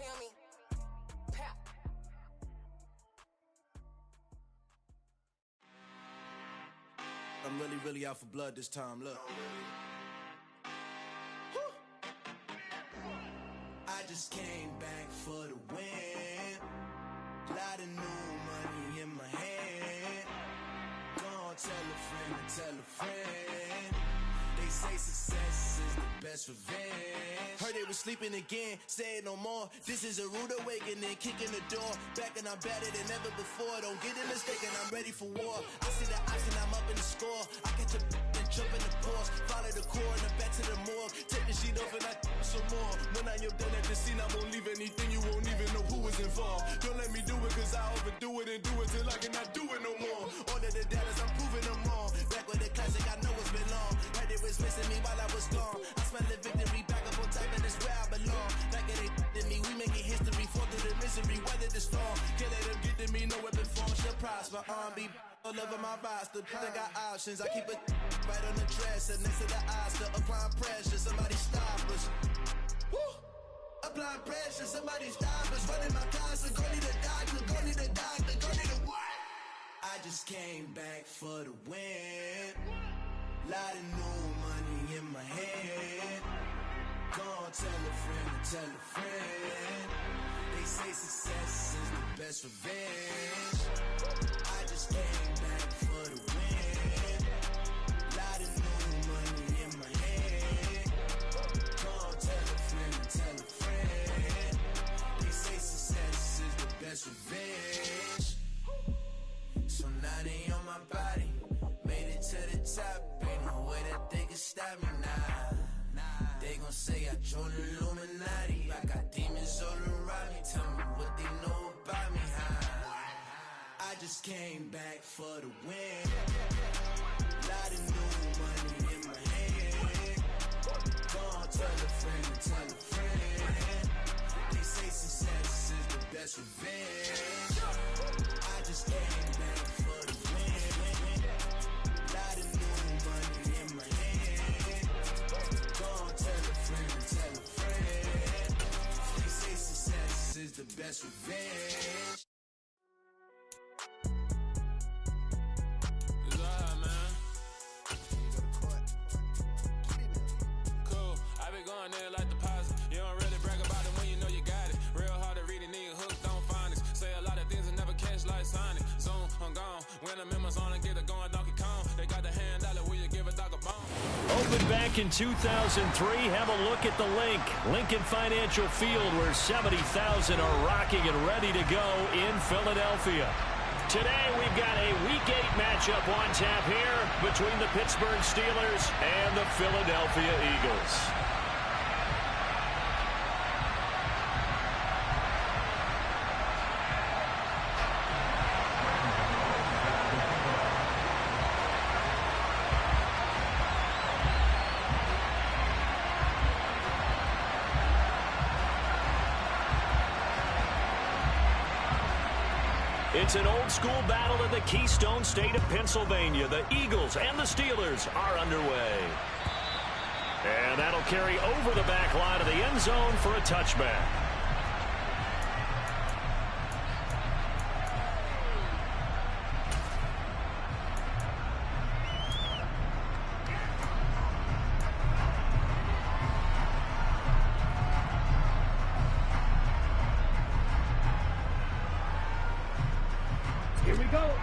feel me? Pow. I'm really out for blood this time, look. I just came back for the win. Lot of new money in my hand. Gonna tell a friend. They say success is the best revenge. Heard they was sleeping again, say it no more. This is a rude awakening, kicking the door. Back and I'm better than ever before. Don't get it mistaken, I'm ready for war. I see the option, I'm up in the score. I catch a and jump in the course. Follow the core and the back to the morgue. Take the sheet off and I some more. When I am done at the scene, I won't leave anything. You won't even know who was involved. Don't let me do it, cause I overdo it and do it till I cannot do it no more. All of the doubters, I'm proving them wrong. Back with the classic, I know it's been long. Heard it was missing me while I was gone. I smell the victory back up on top, and it's where I belong. Like it ain't to me, we making history. Fall through the misery, weather the storm. Can't let them get to me, no weapon form shall prosper. Be all over my roster. I got options, I keep it right on the dresser. Next to the Oscar, applying pressure. Somebody stop us. Woo! Applying pressure, somebody stop us. Running my closet, go need a doctor, go need a doctor, go need a what? I just came back for the win. Lot of new money in my hand. Gonna tell a friend. They say success is the best revenge. I just came back for the win. Lot of new money in my hand. Gonna tell a friend. They say success is the best revenge. So now they on my body. Made it to the top. Ain't no way that they can stop me now. They gon' say I joined the Illuminati. I got demons all around me. Tell me what they know about me, huh? I just came back for the win. Lot of new money in my hand. Gonna tell a friend. They say success is the best revenge. I just came back for the win. Lot of new money in my hand. Gonna tell a friend. They say success is the best revenge. It's alright, man. Cool. I been going there like deposit. You don't really brag about it when you know you got it. Real hard to read it, nigga hooked on phonics. Say a lot of things and never catch like Sonic. Zoom, I'm gone. When I'm in my zone and get it going Donkey Kong. They got the hand dollar, will you give a dog a bone? Opened back in 2003. Have a look at the link. Lincoln Financial Field, where 70,000 are rocking and ready to go in Philadelphia. Today, we've got a Week 8 matchup on tap here between the Pittsburgh Steelers and the Philadelphia Eagles. It's an old-school battle in the Keystone State of Pennsylvania. The Eagles and the Steelers are underway. And that'll carry over the back line of the end zone for a touchback.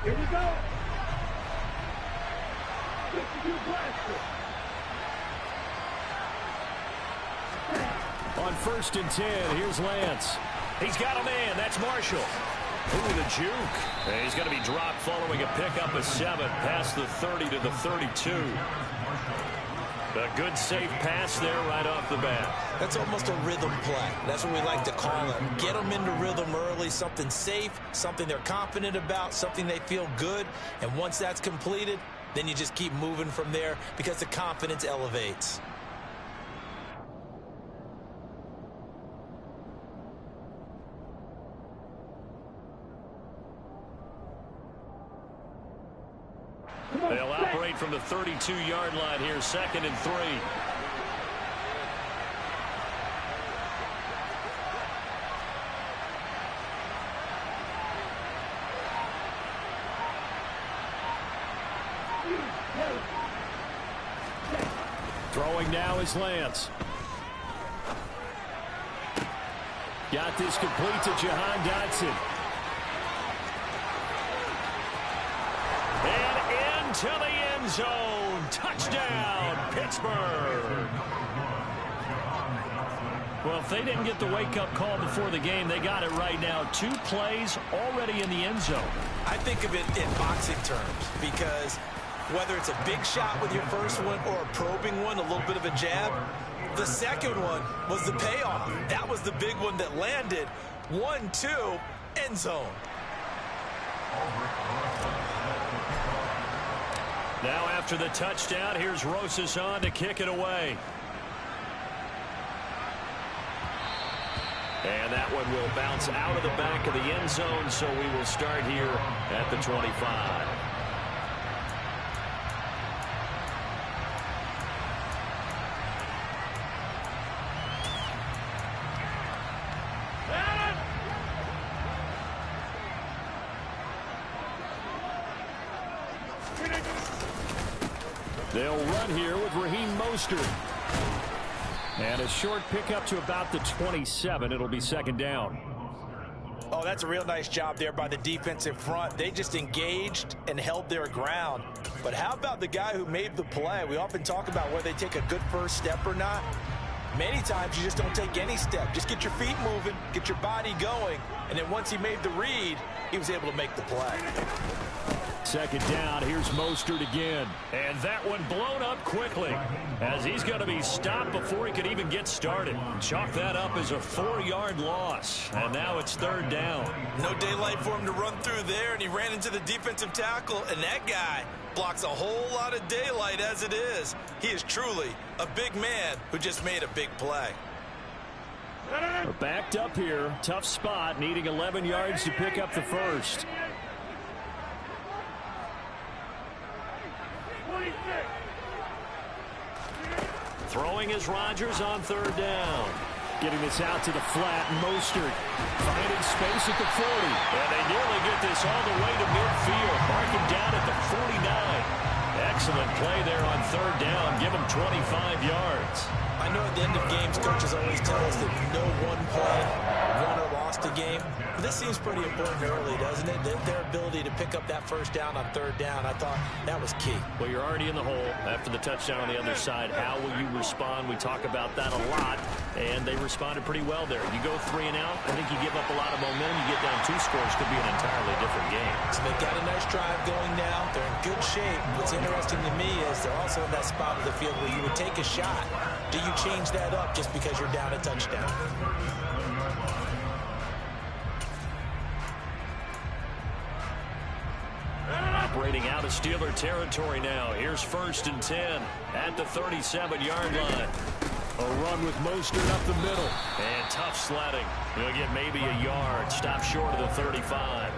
Here we go. 52 Blaster. On 1st and 10, here's Lance. He's got a man. That's Marshall. Ooh, the juke. And he's going to be dropped following a pickup of 7 past the 30 to the 32. A good safe pass there right off the bat. That's almost a rhythm play. That's what we like to call it. Get them into rhythm early, something safe, something they're confident about, something they feel good. And once that's completed, then you just keep moving from there because the confidence elevates. They'll operate from the 32-yard line here, 2nd and 3. Throwing now is Lance. Got this complete to Jahan Dotson. And into the end zone. Touchdown, Pittsburgh. Well, if they didn't get the wake-up call before the game, they got it right now. 2 plays already in the end zone. I think of it in boxing terms because whether it's a big shot with your first one or a probing one, a little bit of a jab, the second one was the payoff. That was the big one that landed. 1-2, end zone. Now after the touchdown, here's Rosas on to kick it away. And that one will bounce out of the back of the end zone, so we will start here at the 25. They'll run here with Raheem Mostert. And a short pickup to about the 27. It'll be second down. Oh, that's a real nice job there by the defensive front. They just engaged and held their ground. But how about the guy who made the play? We often talk about whether they take a good first step or not. Many times you just don't take any step. Just get your feet moving, get your body going. And then once he made the read, he was able to make the play. Second down, here's Mostert again. And that one blown up quickly as he's going to be stopped before he could even get started. Chalk that up as a 4-yard loss. And now it's third down. No daylight for him to run through there, and he ran into the defensive tackle, and that guy blocks a whole lot of daylight as it is. He is truly a big man who just made a big play. We're backed up here. Tough spot, needing 11 yards to pick up the first. Throwing is Rodgers on third down. Getting this out to the flat. Mostert finding space at the 40. And they nearly get this all the way to midfield. Marking down at the 49. Excellent play there on third down. Give them 25 yards. I know at the end of games, coaches always tell us that no one play won or lost a game. But this seems pretty important early, doesn't it? Their ability to pick up that first down on third down, I thought that was key. Well, you're already in the hole after the touchdown on the other side. How will you respond? We talk about that a lot, and they responded pretty well there. You go 3 and out, I think you give up a lot of momentum. You get down 2 scores, could be an entirely different game. So they've got a nice drive going now. They're in good shape. What's interesting to me is they're also in that spot of the field where you would take a shot. Do you change that up just because you're down a touchdown? Operating out of Steeler territory now. Here's 1st and 10 at the 37-yard line. A run with Mostert up the middle. And tough sledding. He'll get maybe a yard. Stop short of the 35.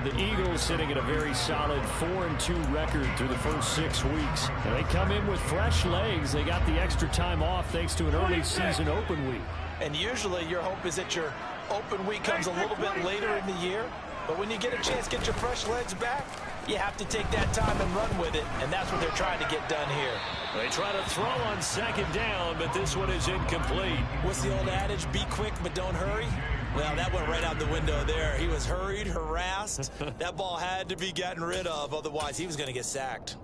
The Eagles sitting at a very solid 4-2 record through the first 6 weeks. And they come in with fresh legs. They got the extra time off thanks to an early season open week. And usually your hope is that your open week comes a little bit later in the year. But when you get a chance to get your fresh legs back, you have to take that time and run with it. And that's what they're trying to get done here. They try to throw on second down, but this one is incomplete. What's the old adage? Be quick, but don't hurry. Well, that went right out the window there. He was hurried, harassed. That ball had to be gotten rid of. Otherwise, he was going to get sacked.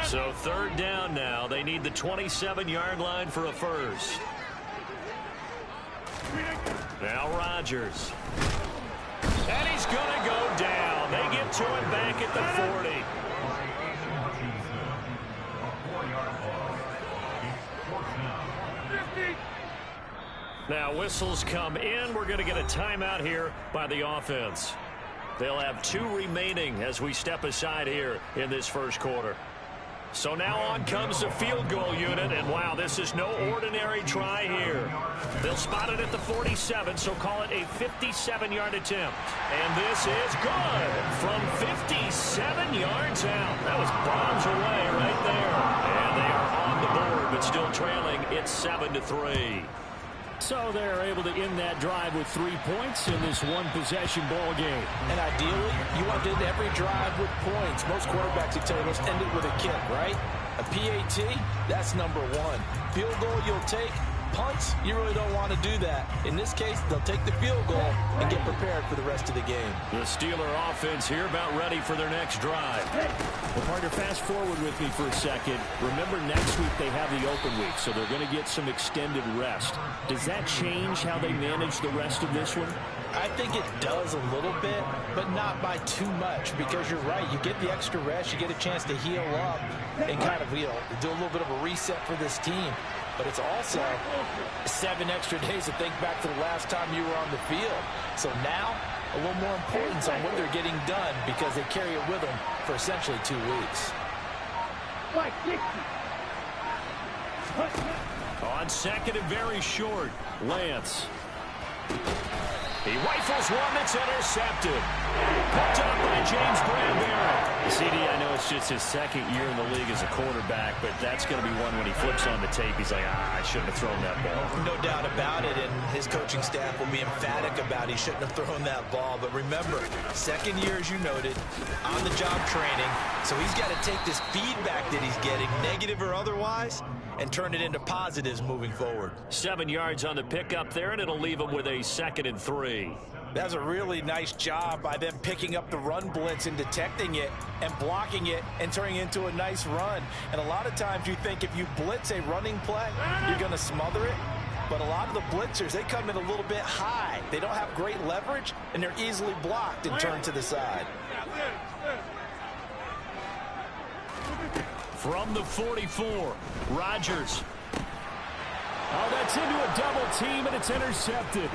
So third down now. They need the 27-yard line for a first. Now Rodgers. And he's going to go down. They get to him back at the 40. Now whistles come in. We're going to get a timeout here by the offense. They'll have 2 remaining as we step aside here in this first quarter. So now on comes the field goal unit, and wow, this is no ordinary try here. They'll spot it at the 47, so call it a 57-yard attempt. And this is good from 57 yards out. That was bombs away right there. And they are on the board but still trailing. It's 7-3. So they're able to end that drive with 3 points in this one-possession ball game. And ideally, you want to end every drive with points. Most quarterbacks will tell you, let's end it with a kick, right? A PAT, that's number one. Field goal you'll take. Punts, you really don't want to do that. In this case, they'll take the field goal and get prepared for the rest of the game. The Steeler offense here about ready for their next drive. Well, partner, fast forward with me for a second. Remember, next week they have the open week, so they're going to get some extended rest. Does that change how they manage the rest of this one? I think it does a little bit, but not by too much, because you're right. You get the extra rest, you get a chance to heal up and kind of, do a little bit of a reset for this team. But it's also 7 extra days to think back to the last time you were on the field. So now, a little more importance on what they're getting done because they carry it with them for essentially 2 weeks. On second and very short, Lance. He rifles one that's intercepted. Picked up by James Bradbury. CD, I know it's just his second year in the league as a quarterback, but that's going to be one when he flips on the tape. He's like, I shouldn't have thrown that ball. No doubt about it, and his coaching staff will be emphatic about he shouldn't have thrown that ball. But remember, second year, as you noted, on-the-job training. So he's got to take this feedback that he's getting, negative or otherwise, and turn it into positives moving forward. 7 yards on the pickup there, and it'll leave him with a 2nd and 3. That's a really nice job by them picking up the run blitz and detecting it and blocking it and turning it into a nice run. And a lot of times you think if you blitz a running play, you're going to smother it. But a lot of the blitzers, they come in a little bit high. They don't have great leverage, and they're easily blocked and turned to the side. From the 44, Rodgers. Oh, that's into a double team, and it's intercepted.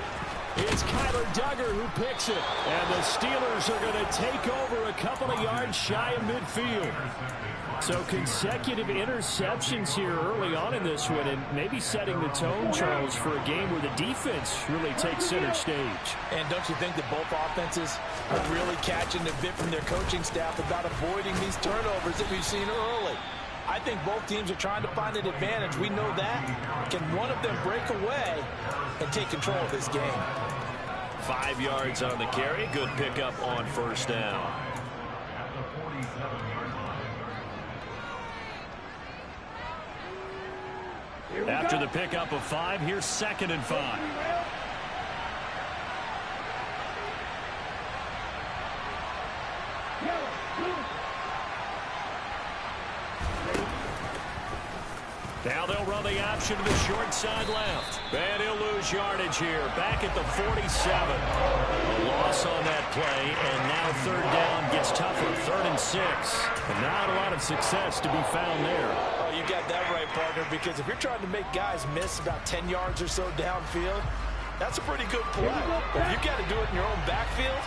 It's Kyler Duggar who picks it. And the Steelers are going to take over a couple of yards shy of midfield. So consecutive interceptions here early on in this one, and maybe setting the tone, Charles, for a game where the defense really takes center stage. And don't you think that both offenses are really catching the bit from their coaching staff about avoiding these turnovers that we've seen early? I think both teams are trying to find an advantage. We know that. Can one of them break away and take control of this game? 5 yards on the carry. Good pickup on first down. After the pickup of 5, here's 2nd and 5. Now they'll run the option to the short side left. And he'll lose yardage here. Back at the 47. A loss on that play, and now 3rd down gets tougher. 3rd and 6. And not a lot of success to be found there. Oh, you got that right, partner, because if you're trying to make guys miss about 10 yards or so downfield, that's a pretty good play. But if you've got to do it in your own backfield,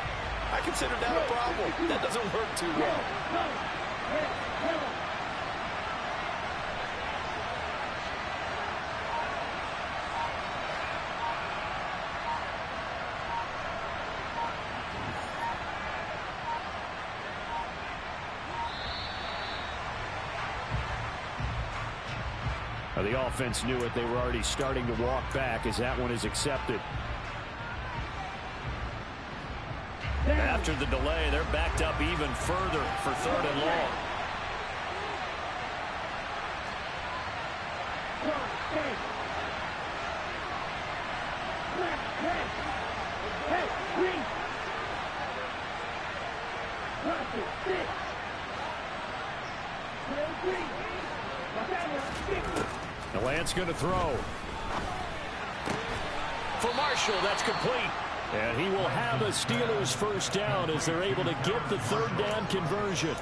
I consider that a problem. That doesn't work too well. The offense knew it. They were already starting to walk back as that one is accepted. After the delay, they're backed up even further for 3rd and long. Now Lance going to throw. For Marshall, that's complete. And he will have a Steelers first down as they're able to get the 3rd down conversion.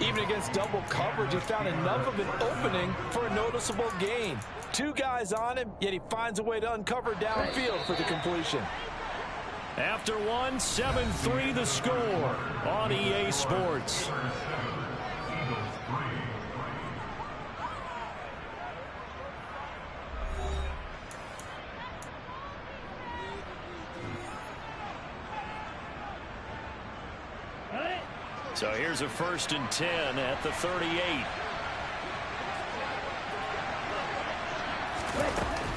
Even against double coverage, he found enough of an opening for a noticeable gain. 2 guys on him, yet he finds a way to uncover downfield for the completion. After 1, 7-3 the score on EA Sports. So here's a 1st and 10 at the 38.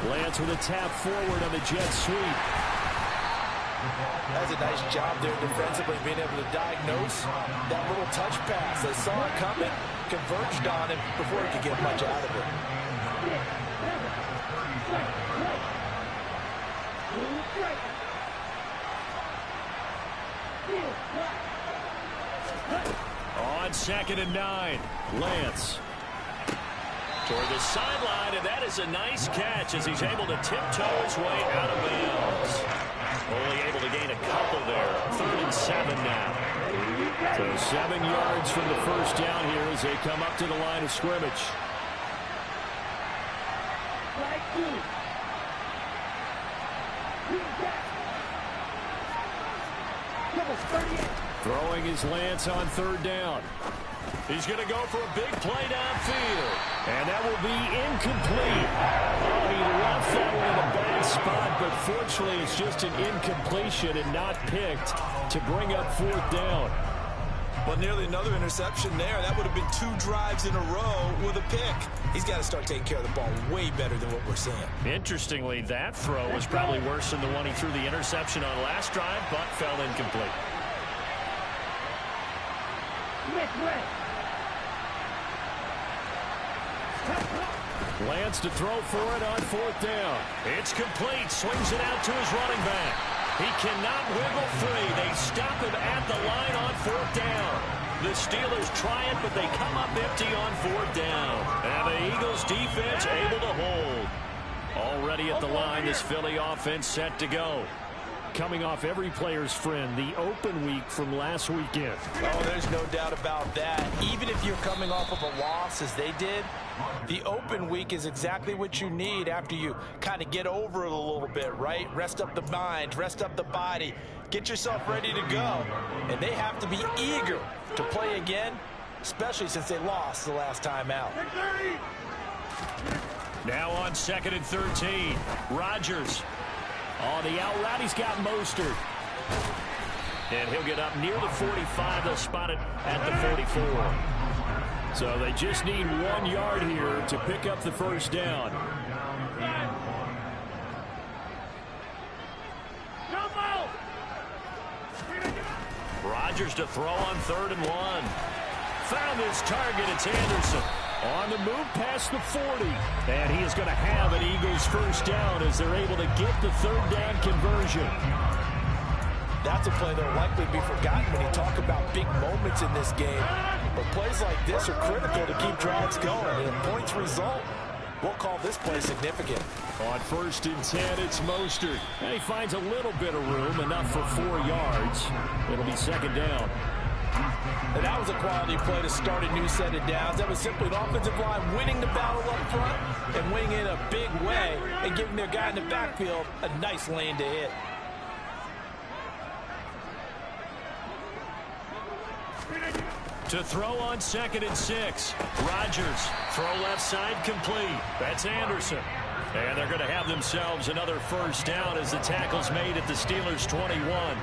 Lance with a tap forward on the jet sweep. That's a nice job there defensively, being able to diagnose that little touch pass. They saw it coming, converged on him before he could get much out of it. On 2nd and 9, Lance. Toward the sideline, and that is a nice catch as he's able to tiptoe his way out of bounds. Only able to gain a couple there. 3rd and 7 now. So 7 yards from the first down here as they come up to the line of scrimmage. Throwing his Lance on 3rd down. He's going to go for a big play downfield. And that will be incomplete. Oh, he left that one in a bad spot, but fortunately it's just an incompletion and not picked to bring up 4th down. But nearly another interception there. That would have been 2 drives in a row with a pick. He's got to start taking care of the ball way better than what we're seeing. Interestingly, that throw was probably worse than the one he threw the interception on last drive, but fell incomplete. Lance to throw for it on 4th down. It's complete. Swings it out to his running back. He cannot wiggle free. They stop him at the line on 4th down. The Steelers try it, but they come up empty on 4th down. And the Eagles defense able to hold. Already at the line, this Philly offense set to go. Coming off every player's friend, the open week from last weekend. Oh, there's no doubt about that. Even if you're coming off of a loss as they did, the open week is exactly what you need after you kind of get over it a little bit, right? Rest up the mind, rest up the body, get yourself ready to go. And they have to be eager to play again, especially since they lost the last time out. Now on 2nd and 13, Rodgers. On the out route, he's got Mostert. And he'll get up near the 45. They'll spot it at the 44. So they just need 1 yard here to pick up the first down. Rodgers to throw on 3rd and 1. Found his target. It's Anderson. On the move past the 40. And he is going to have an Eagles first down as they're able to get the 3rd down conversion. That's a play that will likely be forgotten when you talk about big moments in this game. But plays like this are critical to keep drives going. And if points result, we'll call this play significant. On 1st and 10, it's Mostert. And he finds a little bit of room, enough for 4 yards. It'll be 2nd down. And that was a quality play to start a new set of downs. That was simply an offensive line winning the battle up front and winning in a big way and giving their guy in the backfield a nice lane to hit. To throw on 2nd and 6. Rodgers. Throw left side complete. That's Anderson. And they're going to have themselves another first down as the tackle's made at the Steelers' 21.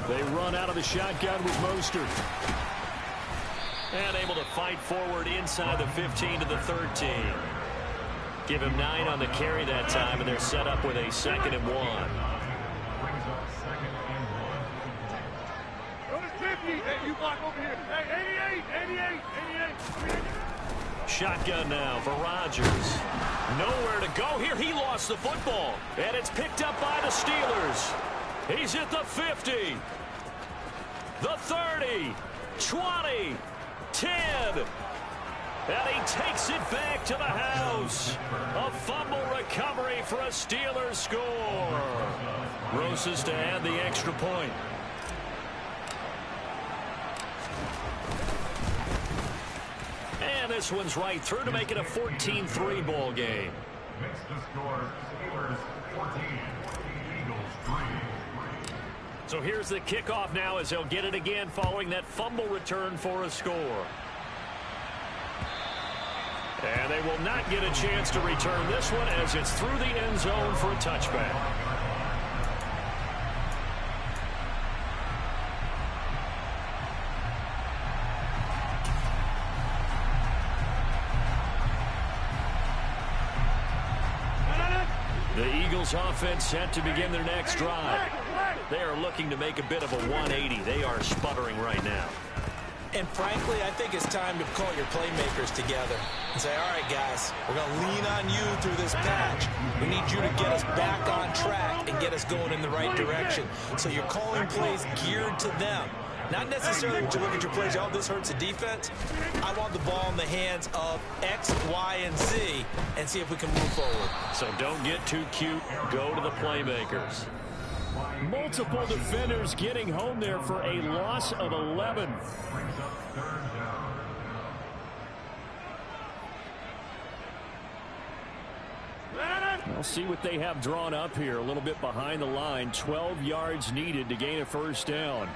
They run out of the shotgun with Mostert. And able to fight forward inside the 15 to the 13. Give him 9 on the carry that time, and they're set up with a 2nd and 1. Hey, you block over here. Hey, 88. Shotgun now for Rodgers. Nowhere to go here. He lost the football. And it's picked up by the Steelers. He's at the 50. The 30. 20. 10. And he takes it back to the house. A fumble recovery for a Steelers score. Rosas to add the extra point. And this one's right through to make it a 14-3 ball game. Makes the score Steelers 14, Eagles 3. So here's the kickoff now as they'll get it again following that fumble return for a score. And they will not get a chance to return this one as it's through the end zone for a touchback. The Eagles offense set to begin their next drive. They are looking to make a bit of a 180. They are sputtering right now. And frankly, I think it's time to call your playmakers together and say, all right, guys, we're going to lean on you through this patch. We need you to get us back on track and get us going in the right direction. So you're calling plays geared to them. Not necessarily when you look at your plays, oh, this hurts the defense. I want the ball in the hands of X, Y, and Z and see if we can move forward. So don't get too cute. Go to the playmakers. Multiple defenders getting home there for a loss of 11. We'll see what they have drawn up here. A little bit behind the line. 12 yards needed to gain a first down.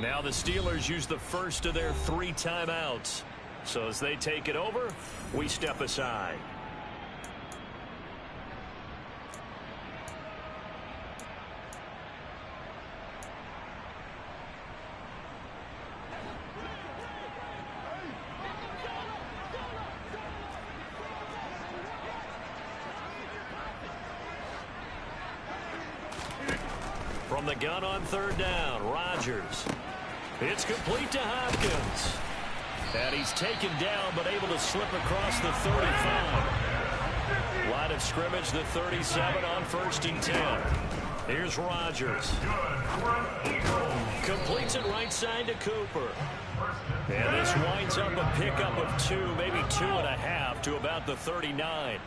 Now the Steelers use the first of their 3 timeouts. So as they take it over, we step aside. From the gun on 3rd down, Rodgers. It's complete to Hopkins. And he's taken down, but able to slip across the 35. Line of scrimmage, the 37 on 1st and 10. Here's Rodgers. Completes it right side to Cooper. And this winds up a pickup of 2, maybe 2.5 to about the 39.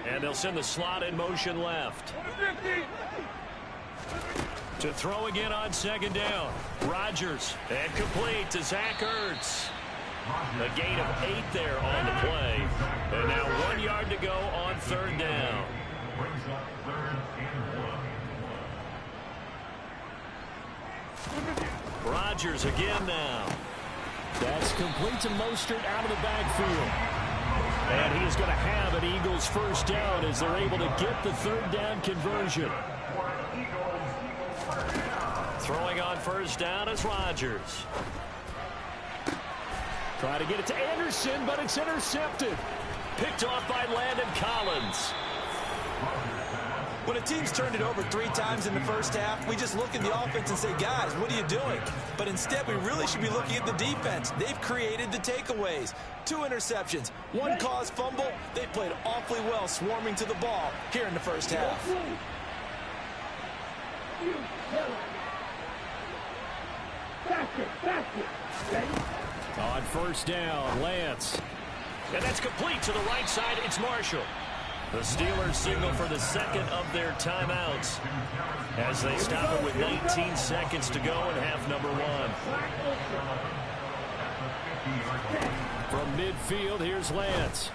And they'll send the slot in motion left. To throw again on 2nd down. Rodgers. And complete to Zach Ertz. A gain of 8 there on the play. And now 1 yard to go on 3rd down. Rodgers again now. That's complete to Mostert out of the backfield. And he is going to have an Eagles first down as they're able to get the 3rd down conversion. Throwing on 1st down is Rodgers. Trying to get it to Anderson, but it's intercepted. Picked off by Landon Collins. When a team's turned it over 3 times in the first half, we just look at the offense and say, guys, what are you doing? But instead, we really should be looking at the defense. They've created the takeaways. 2 interceptions, 1 caused fumble. They played awfully well swarming to the ball here in the first half. On 1st down, Lance. And that's complete to the right side. It's Marshall. The Steelers signal for the 2nd of their timeouts as they stop it with 19 seconds to go in half number 1. From midfield, here's Lance.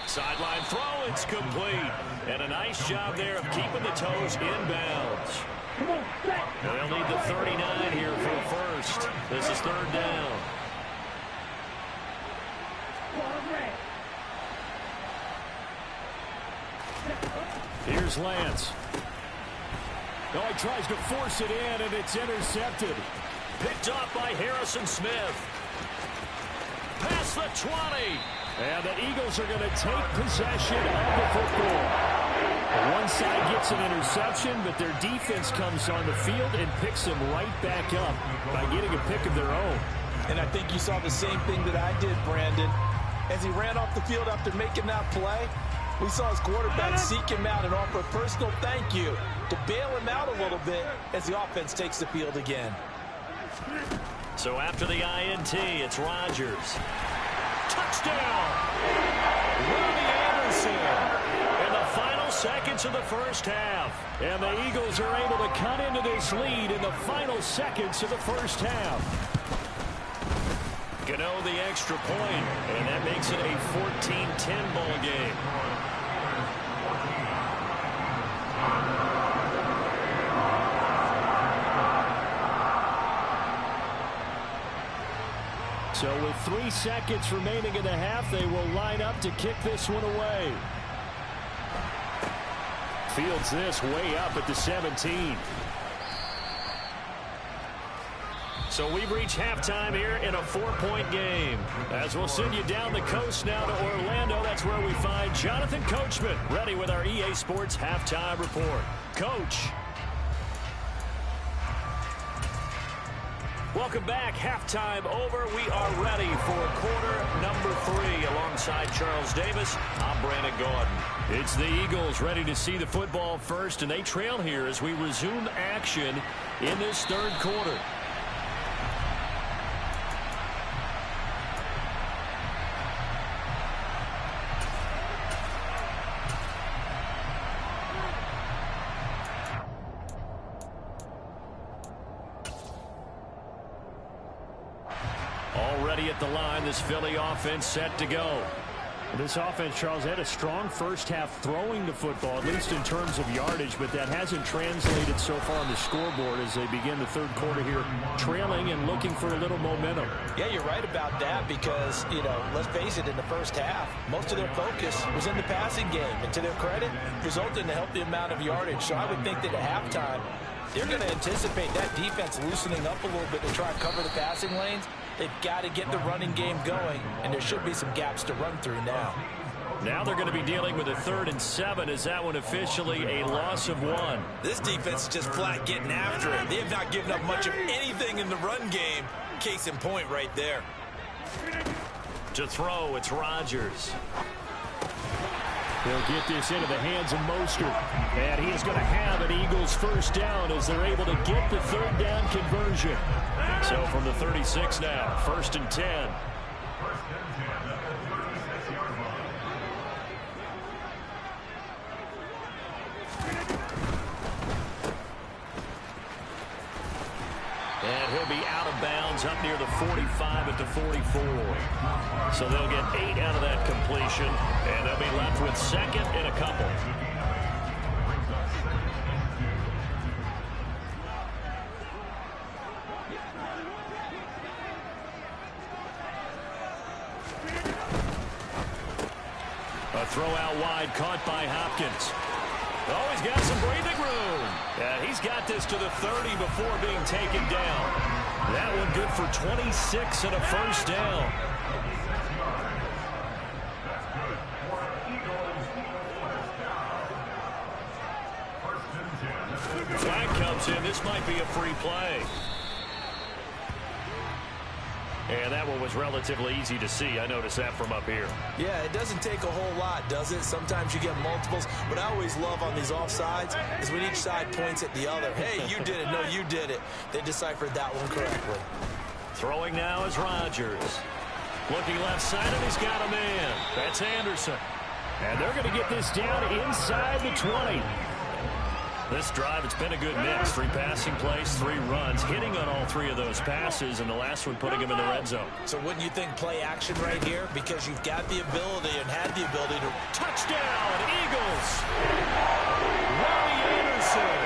Sideline throw, it's complete. And a nice job there of keeping the toes inbounds. They'll need the 39 here for a first. This is 3rd down. Here's Lance. Oh, he tries to force it in, and it's intercepted. Picked off by Harrison Smith. Past the 20. And the Eagles are going to take possession of the football. One side gets an interception, but their defense comes on the field and picks them right back up by getting a pick of their own. And I think you saw the same thing that I did, Brandon. As he ran off the field after making that play, we saw his quarterback seek him out and offer a personal thank you to bail him out a little bit as the offense takes the field again. So after the INT, it's Rodgers. Touchdown! Robbie Anderson in the final seconds of the first half. And the Eagles are able to cut into this lead in the final seconds of the first half. Gano the extra point, and that makes it a 14-10 ball game. So with 3 seconds remaining in the half, they will line up to kick this one away. Fields this way up at the 17. So we've reached halftime here in a 4-point game. As we'll send you down the coast now to Orlando, that's where we find Jonathan Coachman, ready with our EA Sports Halftime Report. Coach. Welcome back. Halftime over. We are ready for quarter number 3. Alongside Charles Davis, I'm Brandon Gordon. It's the Eagles ready to see the football first, and they trail here as we resume action in this third quarter. Already at the line, this Philly offense set to go. This offense, Charles, had a strong first half throwing the football, at least in terms of yardage, but that hasn't translated so far on the scoreboard as they begin the third quarter here, trailing and looking for a little momentum. Yeah, you're right about that because, let's face it, in the first half, most of their focus was in the passing game. And to their credit, resulted in a healthy amount of yardage. So I would think that at halftime, they're going to anticipate that defense loosening up a little bit to try and cover the passing lanes. They've got to get the running game going, and there should be some gaps to run through now. Now they're going to be dealing with a 3rd and 7. Is that one officially a loss of 1? This defense is just flat getting after it. They have not given up much of anything in the run game. Case in point right there. To throw, it's Rodgers. They'll get this into the hands of Mostert. And he is going to have an Eagles first down as they're able to get the 3rd down conversion. So from the 36 now, 1st and 10. And he'll be out of bounds up near the 45 at the 44. So they'll get 8 out of that completion, and they'll be left with 2nd and a couple. A throw out wide, caught by Hopkins. Oh, he's got some breathing room. Yeah, he's got this to the 30 before being taken down. That one good for 26 and a first down. Flag comes in. This might be a free play. And that one was relatively easy to see. I noticed that from up here. Yeah, it doesn't take a whole lot, does it? Sometimes you get multiples. What I always love on these offsides is when each side points at the other. Hey, you did it. No, you did it. They deciphered that one correctly. Throwing now is Rodgers. Looking left side, and he's got a man. That's Anderson. And they're going to get this down inside the 20. This drive, it's been a good mix. 3 passing plays, 3 runs, hitting on all 3 of those passes, and the last one putting him in the red zone. So wouldn't you think play action right here? Because you've got the ability and had the ability to... Touchdown, Eagles! Robbie Anderson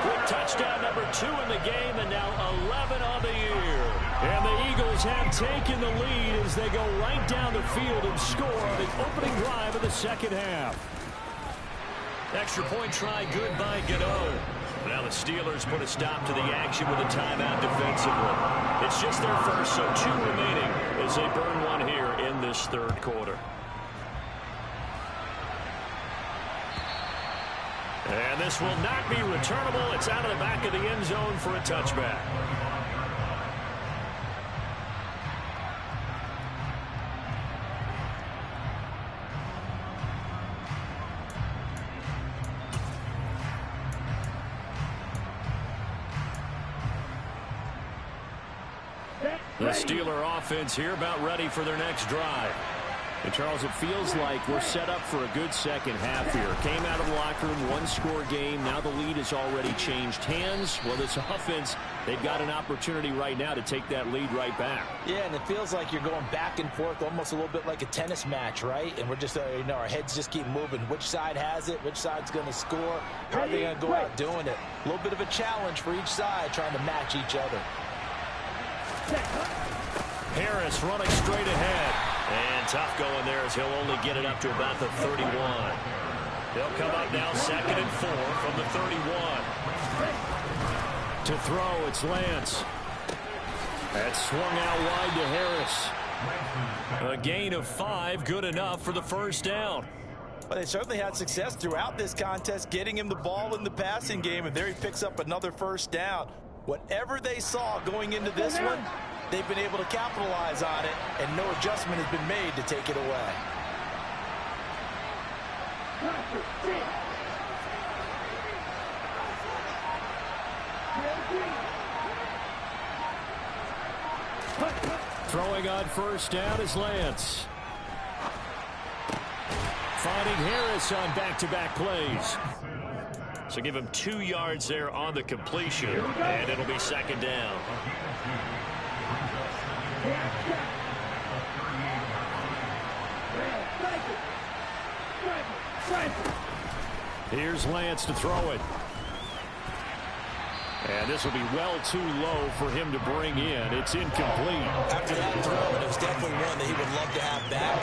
with touchdown number 2 in the game, and now 11 on the year. And the Eagles have taken the lead as they go right down the field and score on the opening drive of the second half. Extra point try good by Gano. Now the Steelers put a stop to the action with a timeout defensively. It's just their first, so 2 remaining as they burn one here in this third quarter. And this will not be returnable. It's out of the back of the end zone for a touchback. The Steeler offense here about ready for their next drive. And Charles, it feels like we're set up for a good second half here. Came out of the locker room, 1-score game. Now the lead has already changed hands. Well, this offense, they've got an opportunity right now to take that lead right back. Yeah, and it feels like you're going back and forth, almost a little bit like a tennis match, right? And we're just, our heads just keep moving. Which side has it? Which side's going to score? How are they going to go out doing it? A little bit of a challenge for each side, trying to match each other. Harris running straight ahead. And tough going there as he'll only get it up to about the 31. They'll come up now 2nd and 4 from the 31. To throw, it's Lance. That swung out wide to Harris. A gain of 5, good enough for the first down. Well, they certainly had success throughout this contest getting him the ball in the passing game, and there he picks up another first down. Whatever they saw going into this one, they've been able to capitalize on it, and no adjustment has been made to take it away. Throwing on first down is Lance. Finding Harris on back-to-back plays. So give him 2 yards there on the completion, and it'll be second down. Here's Lance to throw it. And this will be well too low for him to bring in. It's incomplete. After that throw, it was definitely one that he would love to have back.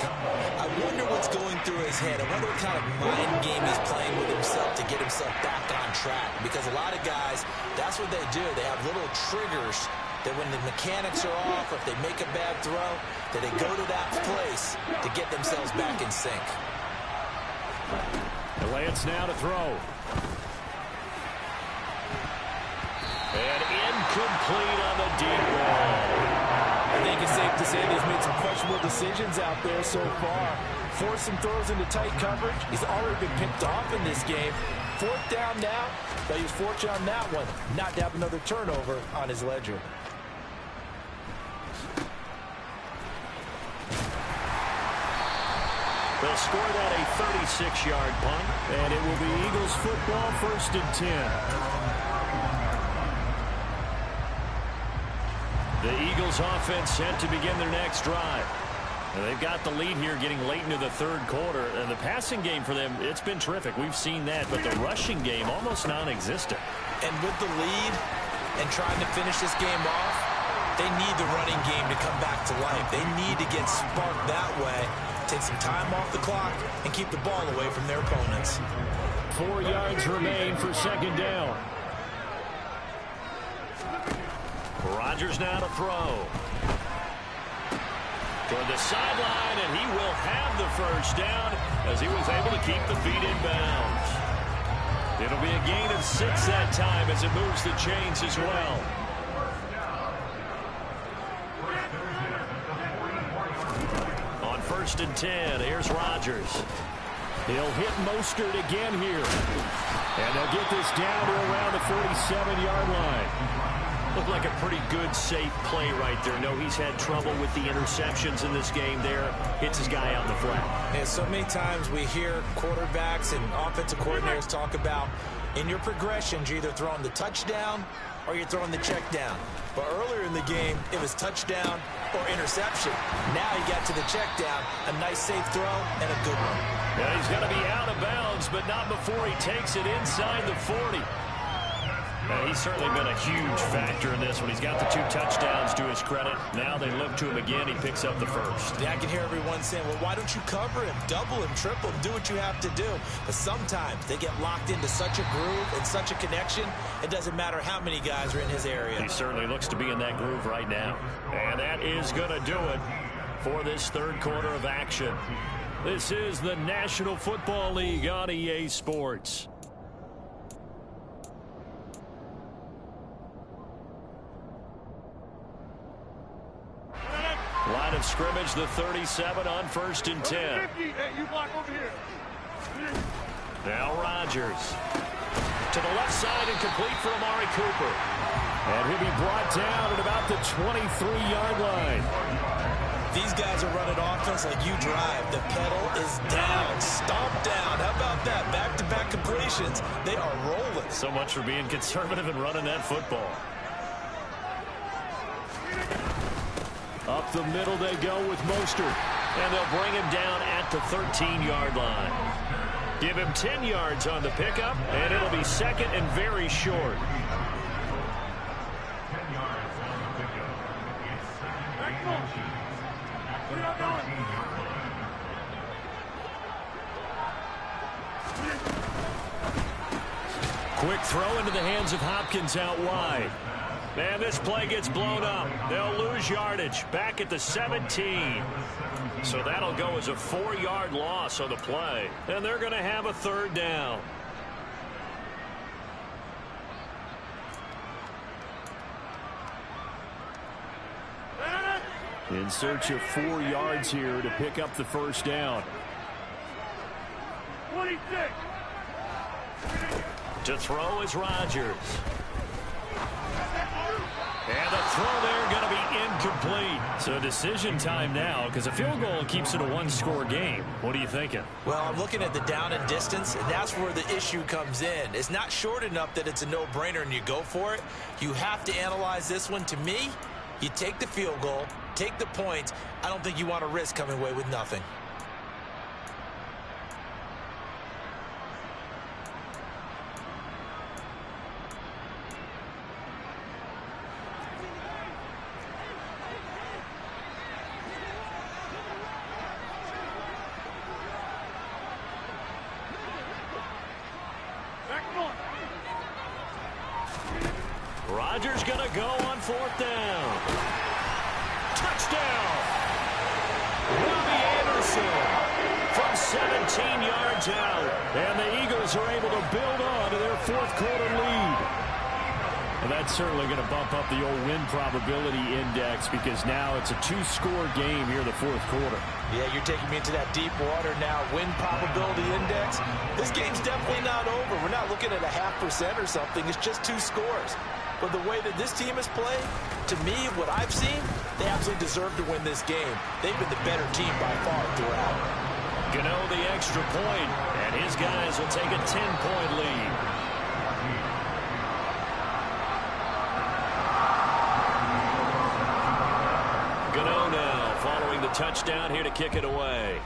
I wonder what's going through his head. I wonder what kind of mind game he's playing with himself to get himself back on track. Because a lot of guys, that's what they do. They have little triggers that when the mechanics are off, or if they make a bad throw, that they go to that place to get themselves back in sync. Lance now to throw. And incomplete on the deep ball. I think it's safe to say they've made some questionable decisions out there so far. Forced some throws into tight coverage. He's already been picked off in this game. 4th down now, but he was fortunate on that one not to have another turnover on his ledger. They'll score that a 36-yard punt, and it will be Eagles football, 1st and 10. The Eagles offense set to begin their next drive. And they've got the lead here getting late into the 3rd quarter. And the passing game for them, it's been terrific. We've seen that, but the rushing game almost non-existent. And with the lead and trying to finish this game off, they need the running game to come back to life. They need to get sparked that way, take some time off the clock, and keep the ball away from their opponents. 4 yards remain for second down. Rodgers now to throw. Toward the sideline, and he will have the first down as he was able to keep the feet in bounds. It'll be a gain of 6 that time as it moves the chains as well. On 1st and 10, here's Rodgers. He'll hit Mostert again here. And they'll get this down to around the 47-yard line. Looked like a pretty good, safe play right there. No, he's had trouble with the interceptions in this game there. Hits his guy out in the flat. Yeah, so many times we hear quarterbacks and offensive coordinators talk about in your progressions, you're either throwing the touchdown or you're throwing the check down. But earlier in the game, it was touchdown or interception. Now he got to the check down, a nice safe throw, and a good one. Yeah, he's going to be out of bounds, but not before he takes it inside the 40. He's certainly been a huge factor in this one. He's got the 2 touchdowns to his credit. Now they look to him again. He picks up the first. Yeah, I can hear everyone saying, well, why don't you cover him, double him, triple him, do what you have to do. But sometimes they get locked into such a groove and such a connection, it doesn't matter how many guys are in his area. He certainly looks to be in that groove right now. And that is going to do it for this 3rd quarter of action. This is the National Football League on EA Sports. Line of scrimmage, the 37 on 1st and 10. Hey, you block over here. Now Rodgers. To the left side and complete for Amari Cooper. And he'll be brought down at about the 23-yard line. These guys are running offense like you drive. The pedal is down, stomp down. How about that? Back-to-back completions. They are rolling. So much for being conservative and running that football. Up the middle they go with Mostert. And they'll bring him down at the 13-yard line. Give him 10 yards on the pickup, and it'll be second and very short. Quick throw into the hands of Hopkins out wide. And this play gets blown up. They'll lose yardage back at the 17. So that'll go as a 4-yard loss on the play. And they're going to have a third down. In search of 4 yards here to pick up the first down. 26. To throw is Rodgers. And the throw there going to be incomplete. So decision time now because a field goal keeps it a 1-score game. What are you thinking? Well, I'm looking at the down and distance, and that's where the issue comes in. It's not short enough that it's a no-brainer and you go for it. You have to analyze this one. To me, you take the field goal, take the points. I don't think you want to risk coming away with nothing. Rodgers going to go on 4th down. Touchdown! Robbie Anderson from 17 yards out. And the Eagles are able to build on to their 4th quarter lead. Well, that's certainly going to bump up the old win probability index because now it's a 2-score game here in the 4th quarter. Yeah, you're taking me into that deep water now. Win probability index. This game's definitely not over. We're not looking at a 0.5% or something. It's just 2 scores. But the way that this team has played, to me, what I've seen, they absolutely deserve to win this game. They've been the better team by far throughout. Gano the extra point, and his guys will take a 10-point lead. Gano now following the touchdown here to kick it away.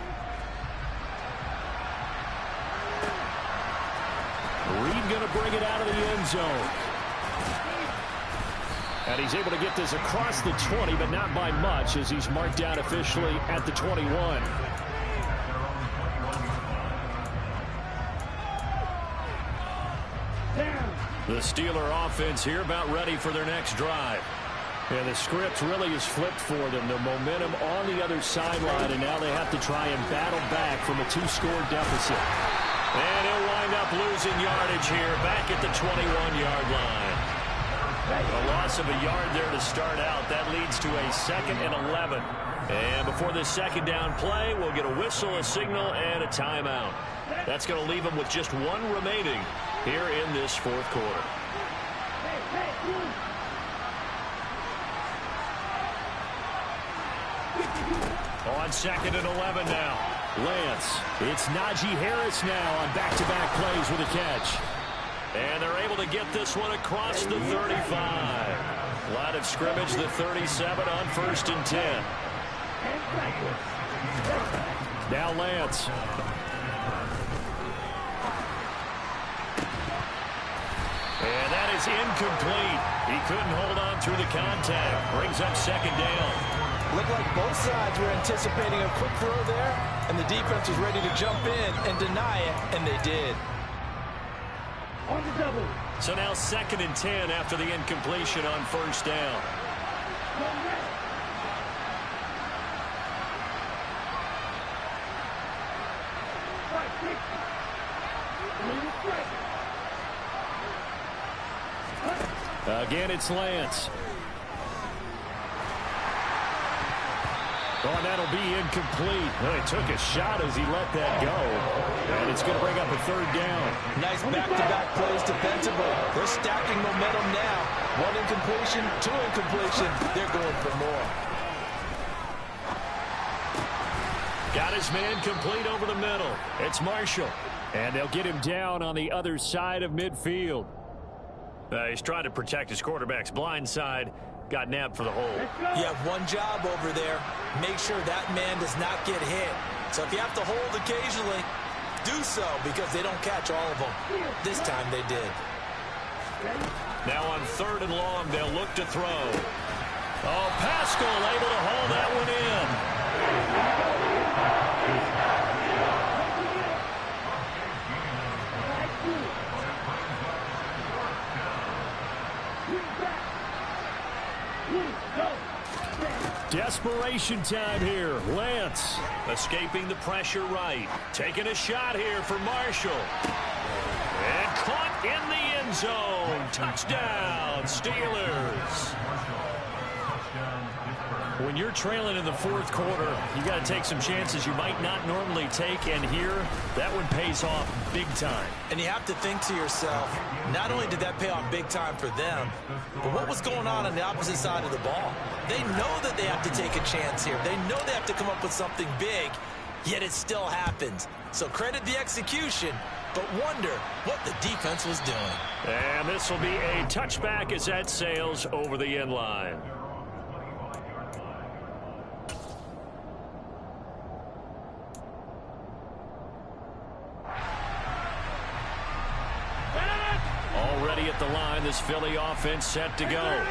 Reed going to bring it out of the end zone. And he's able to get this across the 20, but not by much as he's marked down officially at the 21. The Steeler offense here about ready for their next drive. And the script really is flipped for them. The momentum on the other sideline, and now they have to try and battle back from a 2-score deficit. And he'll wind up losing yardage here back at the 21-yard line. A loss of a yard there to start out. That leads to a 2nd and 11. And before this second down play, we'll get a whistle, a signal, and a timeout. That's going to leave them with just 1 remaining here in this 4th quarter. On 2nd and 11 now. Lance. It's Najee Harris now on back-to-back plays with a catch. And they're able to get this one across the 35. Line of scrimmage, the 37 on 1st and 10. Now Lance. And that is incomplete. He couldn't hold on through the contact. Brings up 2nd down. Looked like both sides were anticipating a quick throw there, and the defense was ready to jump in and deny it, and they did. On the double. So now 2nd and 10 after the incompletion on 1st down. Again, it's Lance. Oh, and that'll be incomplete. Well, he took a shot as he let that go. And it's going to bring up a 3rd down. Nice back-to-back plays defensively. They're stacking momentum now. 1 incompletion, 2 incompletion. They're going for more. Got his man complete over the middle. It's Marshall. And they'll get him down on the other side of midfield. He's trying to protect his quarterback's blind side. Got nabbed for the hold. You have one job over there. Make sure that man does not get hit. So if you have to hold occasionally, do so because they don't catch all of them. This time they did. Now on 3rd and long, they'll look to throw. Oh, Pascal able to haul that one in. desperation time here. Lance escaping the pressure right. Taking a shot here for Marshall. And caught in the end zone. Touchdown, Steelers. When you're trailing in the fourth quarter, you got to take some chances you might not normally take, and here, that one pays off big time. And you have to think to yourself, not only did that pay off big time for them, but what was going on the opposite side of the ball? They know that they have to take a chance here. They know they have to come up with something big, yet it still happens. So credit the execution, but wonder what the defense was doing. And this will be a touchback as that sails over the end line. Already at the line, this Philly offense set to go.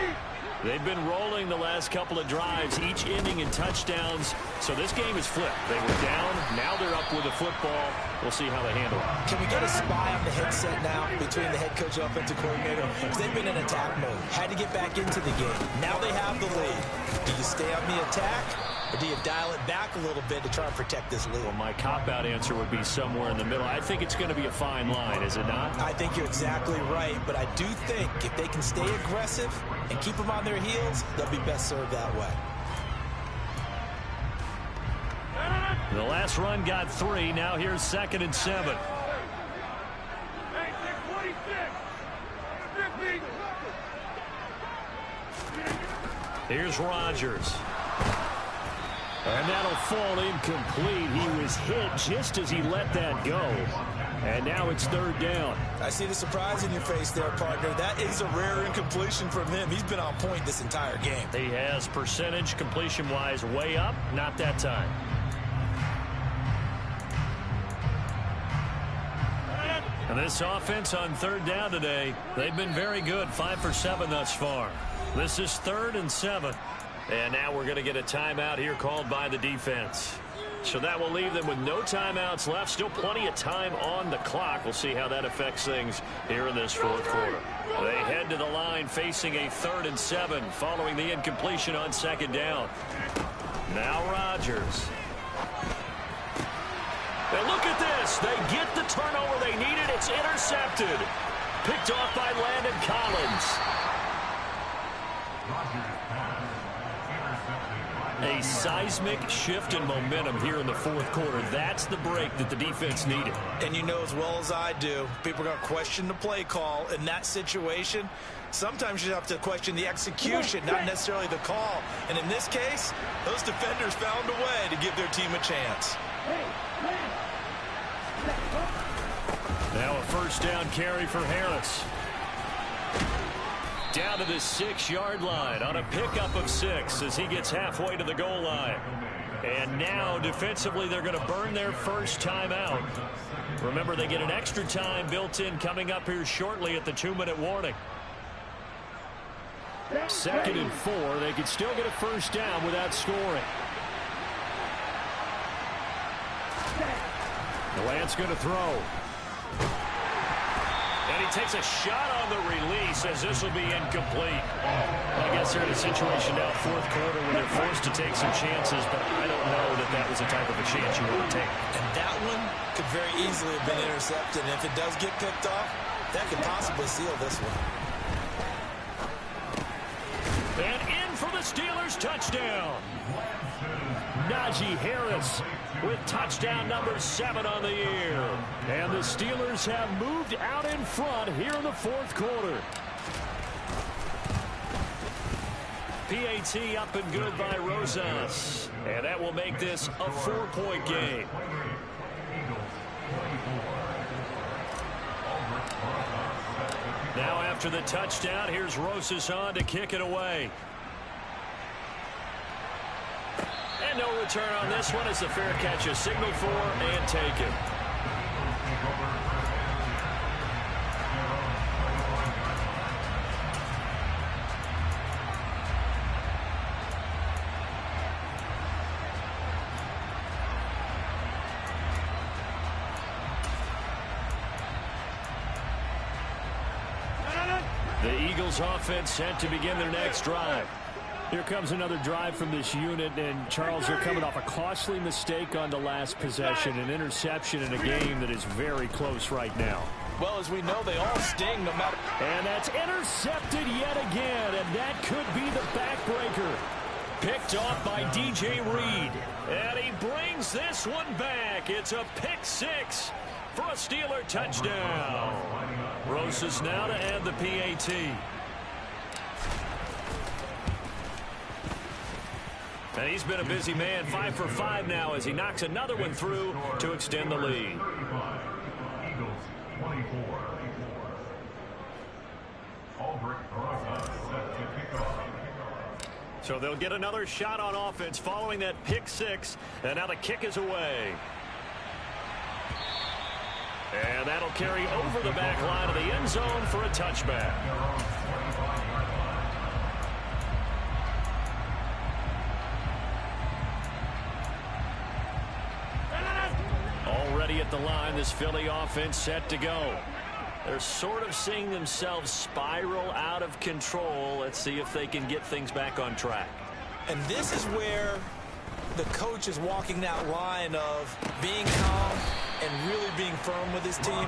They've been rolling the last couple of drives, each ending in touchdowns. So this game is flipped. They were down. Now they're up with the football. We'll see how they handle it. Can we get a spy on the headset now between the head coach and offensive coordinator? Because they've been in attack mode. Had to get back into the game. Now they have the lead. Do you stay on the attack, or do you dial it back a little bit to try and protect this lead? Well, my cop-out answer would be somewhere in the middle. I think it's going to be a fine line, is it not? I think you're exactly right, but I do think if they can stay aggressive and keep them on their heels, they'll be best served that way. The last run got 3. Now here's 2nd and 7. Here's Rodgers. And that'll fall incomplete. He was hit just as he let that go. And now it's 3rd down. I see the surprise in your face there, partner. That is a rare incompletion from him. He's been on point this entire game. He has percentage completion-wise way up. Not that time. And this offense on 3rd down today, they've been very good. 5 for 7 thus far. This is 3rd and 7. And now we're going to get a timeout here called by the defense. So that will leave them with no timeouts left. Still plenty of time on the clock. We'll see how that affects things here in this fourth quarter. They head to the line facing a 3rd and 7 following the incompletion on 2nd down. Now Rodgers. And look at this. They get the turnover they needed. It's intercepted. Picked off by Landon Collins. A seismic shift in momentum here in the fourth quarter. That's the break that the defense needed. And you know as well as I do, people are going to question the play call in that situation. Sometimes you have to question the execution, not necessarily the call. And in this case, those defenders found a way to give their team a chance. Now a 1st down carry for Harris. Down to the 6-yard line on a pickup of 6 as he gets halfway to the goal line. And now defensively they're going to burn their first timeout. Remember, they get an extra time built in coming up here shortly at the 2-minute warning. 2nd and 4. They could still get a 1st down without scoring. Lance going to throw. And he takes a shot on the release as this will be incomplete. I guess they're in a situation now, fourth quarter, where they're forced to take some chances, but I don't know that that was the type of a chance you want to take. And that one could very easily have been intercepted. And if it does get picked off, that could possibly seal this one. And in for the Steelers touchdown. Najee Harris with touchdown number 7 on the year. And the Steelers have moved out in front here in the fourth quarter. PAT up and good by Rosas. And that will make this a 4-point game. Now after the touchdown, here's Rosas on to kick it away. And no return on this one as the fair catch is signaled for and taken. The Eagles offense set to begin their next drive. Here comes another drive from this unit, and Charles, they're coming off a costly mistake on the last possession, an interception in a game that is very close right now. Well, as we know, they all sting no matter. And that's intercepted yet again, and that could be the backbreaker. Picked off by DJ Reed, and he brings this one back. It's a pick six for a Steeler touchdown. Rosas now to add the PAT. And he's been a busy man, 5 for 5 now as he knocks another one through to extend the lead. Eagles 24. Albrecht set to kick off. So they'll get another shot on offense following that pick six, and now the kick is away. And that'll carry over the back line of the end zone for a touchback. Already at the line, this Philly offense set to go. They're sort of seeing themselves spiral out of control. Let's see if they can get things back on track. And this is where the coach is walking that line of being calm and really being firm with his team.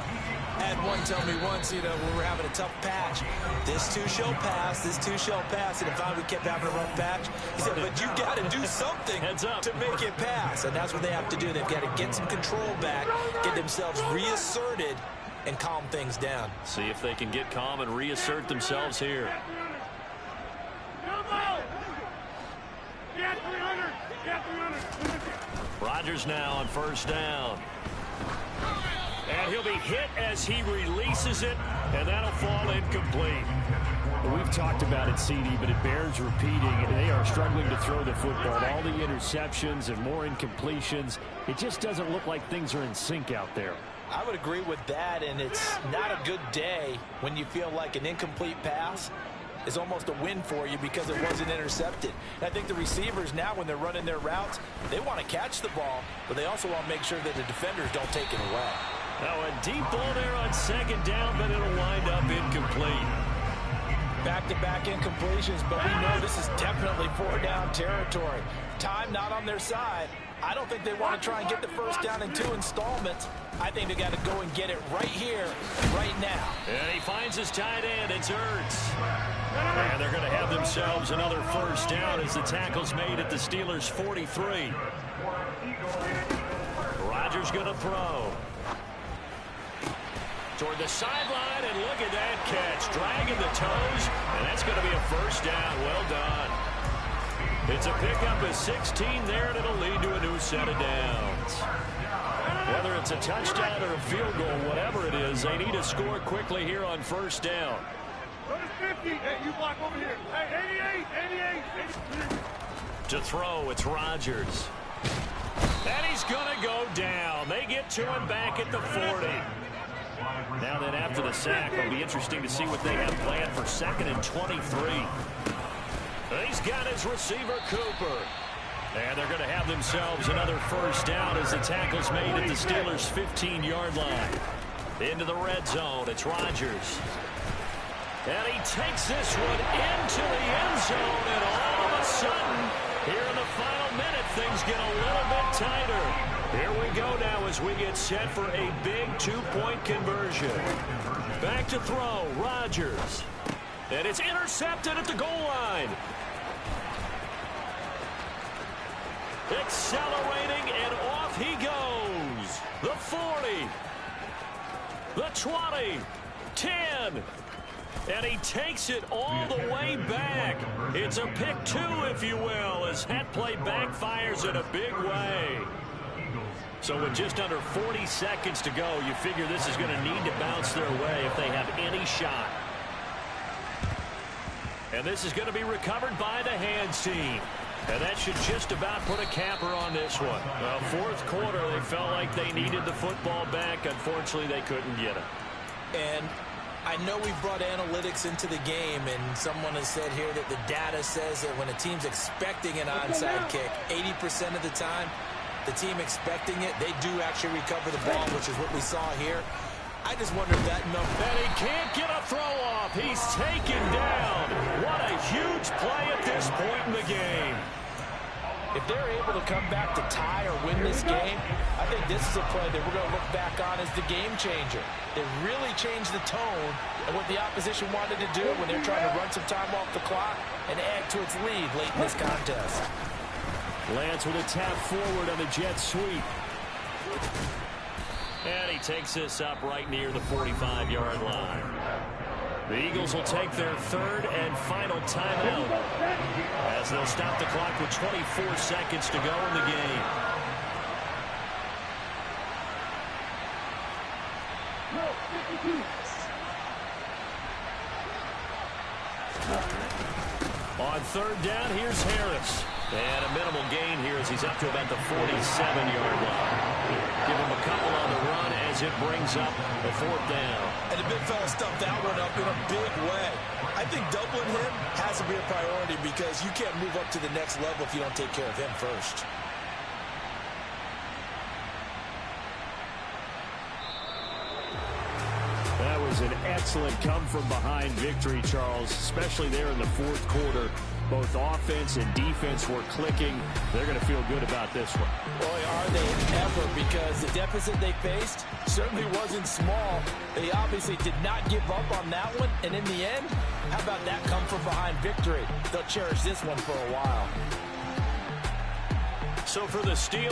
I had one tell me once, when we were having a tough patch, this too shall pass, this too shall pass. And if we kept having a rough patch, he said, but you got to do something to make it pass. And that's what they have to do. They've got to get some control back, get themselves reasserted, and calm things down. See if they can get calm and reassert themselves here. Rodgers now on first down. And he'll be hit as he releases it, and that'll fall incomplete. We've talked about it, CD, but it bears repeating. They are struggling to throw the football. All the interceptions and more incompletions. It just doesn't look like things are in sync out there. I would agree with that, and it's not a good day when you feel like an incomplete pass is almost a win for you because it wasn't intercepted. And I think the receivers now, when they're running their routes, they want to catch the ball, but they also want to make sure that the defenders don't take it away. Now a deep ball there on second down, but it'll wind up incomplete. Back-to-back incompletions, but we know this is definitely 4-down territory. Time not on their side. I don't think they want to try and get the first down in 2 installments. I think they got to go and get it right here, right now. And he finds his tight end. It's Ertz. And they're going to have themselves another first down as the tackle's made at the Steelers' 43. Rodgers going to throw. Toward the sideline, and look at that catch. Dragging the toes, and that's going to be a first down. Well done. It's a pickup of 16 there, and it'll lead to a new set of downs. Whether it's a touchdown or a field goal, whatever it is, they need to score quickly here on first down. 50. Hey, you block over here. Hey, 88. To throw, it's Rodgers. And he's going to go down. They get to him back at the 40. Now then, after the sack, it'll be interesting to see what they have planned for 2nd and 23. He's got his receiver, Cooper. And they're going to have themselves another first down as the tackle's made at the Steelers' 15-yard line. Into the red zone, it's Rodgers. And he takes this one into the end zone, and all of a sudden, here in the final minute, things get a little bit tighter. Here we go now as we get set for a big 2-point conversion. Back to throw, Rodgers. And it's intercepted at the goal line. Accelerating, and off he goes. The 40. The 20. 10. And he takes it all the way back. It's a pick 2, if you will, as that play backfires in a big way. So with just under 40 seconds to go, you figure this is going to need to bounce their way if they have any shot. And this is going to be recovered by the hands team. And that should just about put a capper on this one. Well, fourth quarter, they felt like they needed the football back. Unfortunately, they couldn't get it. And I know we brought analytics into the game, and someone has said here that the data says that when a team's expecting an onside kick, 80% of the time, the team expecting it, they do actually recover the ball, which is what we saw here. I just wonder if that number... And he can't get a throw off. He's taken down. What a huge play at this point in the game. If they're able to come back to tie or win this game, I think this is a play that we're going to look back on as the game changer. They really changed the tone and what the opposition wanted to do when they're trying to run some time off the clock and add to its lead late in this contest. Lance with a tap forward on the jet sweep. And he takes this up right near the 45-yard line. The Eagles will take their third and final timeout as they'll stop the clock with 24 seconds to go in the game. On third down, here's Harris. And a minimal gain here as he's up to about the 47-yard line. Give him a couple on the run as it brings up the fourth down. And the big fella stuffed that one up in a big way. I think doubling him has to be a priority because you can't move up to the next level if you don't take care of him first. That was an excellent come-from-behind victory, Charles, especially there in the fourth quarter. Both offense and defense were clicking. They're going to feel good about this one. Boy, are they ever, because the deficit they faced certainly wasn't small. They obviously did not give up on that one, and in the end, how about that come-from-behind victory? They'll cherish this one for a while. So for the Steelers,